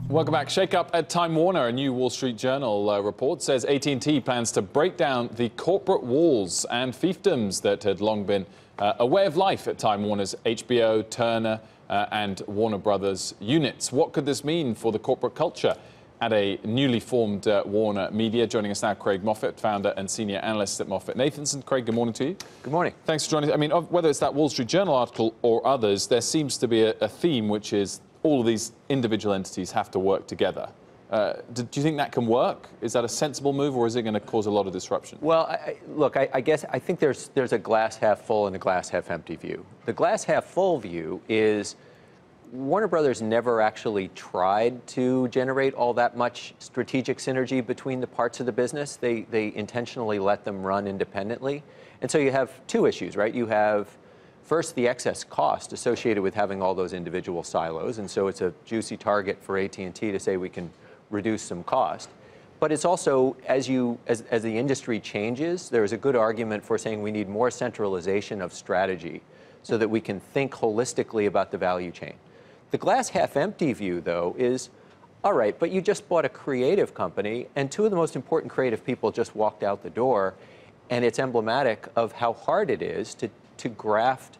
Welcome back. Shake-up at Time Warner. A new Wall Street Journal report says AT&T plans to break down the corporate walls and fiefdoms that had long been a way of life at Time Warner's HBO, Turner and Warner Brothers units. What could this mean for the corporate culture at a newly formed Warner Media? Joining us now, Craig Moffett, founder and senior analyst at MoffettNathanson. Craig, good morning to you. Good morning. Thanks for joining us. I mean, whether it's that Wall Street Journal article or others, there seems to be a theme, which is all of these individual entities have to work together. Do you think that can work? Is that a sensible move, or is it going to cause a lot of disruption? Well, I think there's a glass half full and a glass half empty view. The glass half full view is Warner Brothers never actually tried to generate all that much strategic synergy between the parts of the business. They intentionally let them run independently. And so you have two issues, right? You have first, the excess cost associated with having all those individual silos, and so it's a juicy target for AT&T to say we can reduce some cost. But it's also, as the industry changes, there is a good argument for saying we need more centralization of strategy so that we can think holistically about the value chain. The glass half empty view, though, is, all right, but you just bought a creative company, and two of the most important creative people just walked out the door, and it's emblematic of how hard it is to graft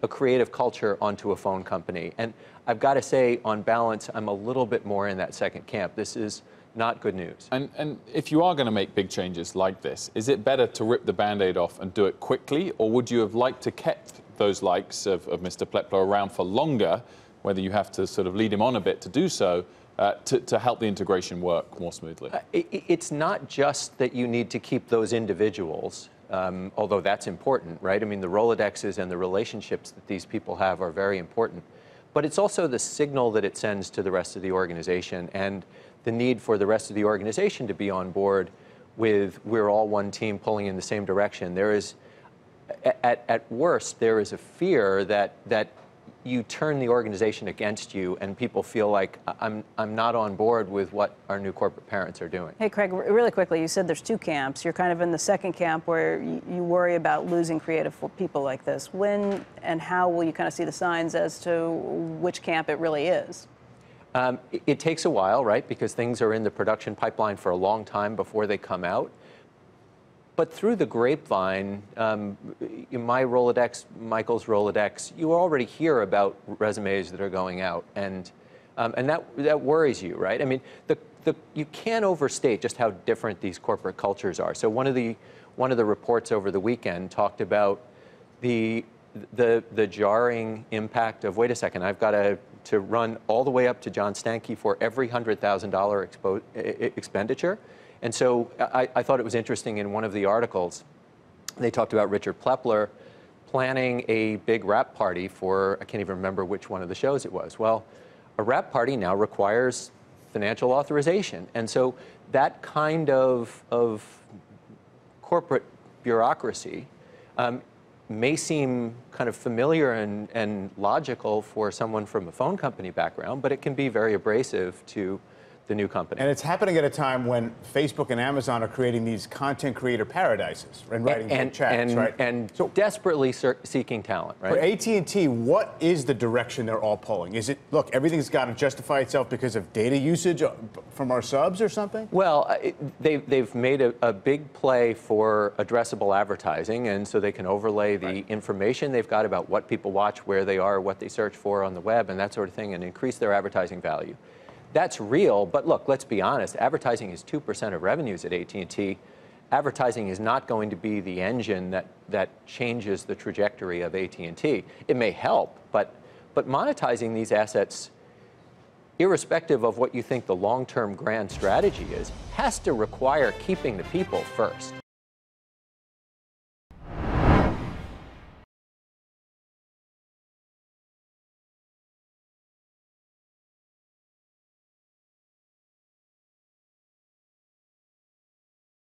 a creative culture onto a phone company. And I've got to say, on balance, I'm a little bit more in that second camp. This is not good news. And if you are going to make big changes like this, is it better to rip the Band-Aid off and do it quickly, or would you have liked to kept those likes of Mr. Plepler around for longer, whether you have to sort of lead him on a bit to do so, to help the integration work more smoothly? It's not just that you need to keep those individuals, although that's important, right? I mean, the Rolodexes and the relationships that these people have are very important. But it's also the signal that it sends to the rest of the organization and the need for the rest of the organization to be on board with we're all one team pulling in the same direction. There is, at worst, there is a fear that you turn the organization against you and people feel like I'm not on board with what our new corporate parents are doing. Hey, Craig, really quickly, you said there's two camps. You're kind of in the second camp where you worry about losing creative people like this. When and how will you kind of see the signs as to which camp it really is? It takes a while, right? Because things are in the production pipeline for a long time before they come out. But through the grapevine, in my Rolodex, Michael's Rolodex, you already hear about resumes that are going out, and that worries you, right? I mean, you can't overstate just how different these corporate cultures are. So one of the reports over the weekend talked about the jarring impact of, wait a second, I've got to run all the way up to John Stankey for every $100,000 expenditure. And so I thought it was interesting in one of the articles, they talked about Richard Plepler planning a big wrap party for, I can't even remember which one of the shows it was. Well, a wrap party now requires financial authorization. And so that kind of corporate bureaucracy may seem kind of familiar and logical for someone from a phone company background, but it can be very abrasive to the new company. And it's happening at a time when Facebook and Amazon are creating these content creator paradises and writing big checks, right? And so desperately seeking talent, right? For AT&T, what is the direction they're all pulling? Is it, look, everything's got to justify itself because of data usage from our subs or something? Well, they've made a big play for addressable advertising, and so they can overlay the information they've got about what people watch, where they are, what they search for on the web, and that sort of thing, and increase their advertising value. That's real, but look, let's be honest. Advertising is 2% of revenues at AT&T. Advertising is not going to be the engine that changes the trajectory of AT&T. It may help, but monetizing these assets, irrespective of what you think the long-term grand strategy is, has to require keeping the people first.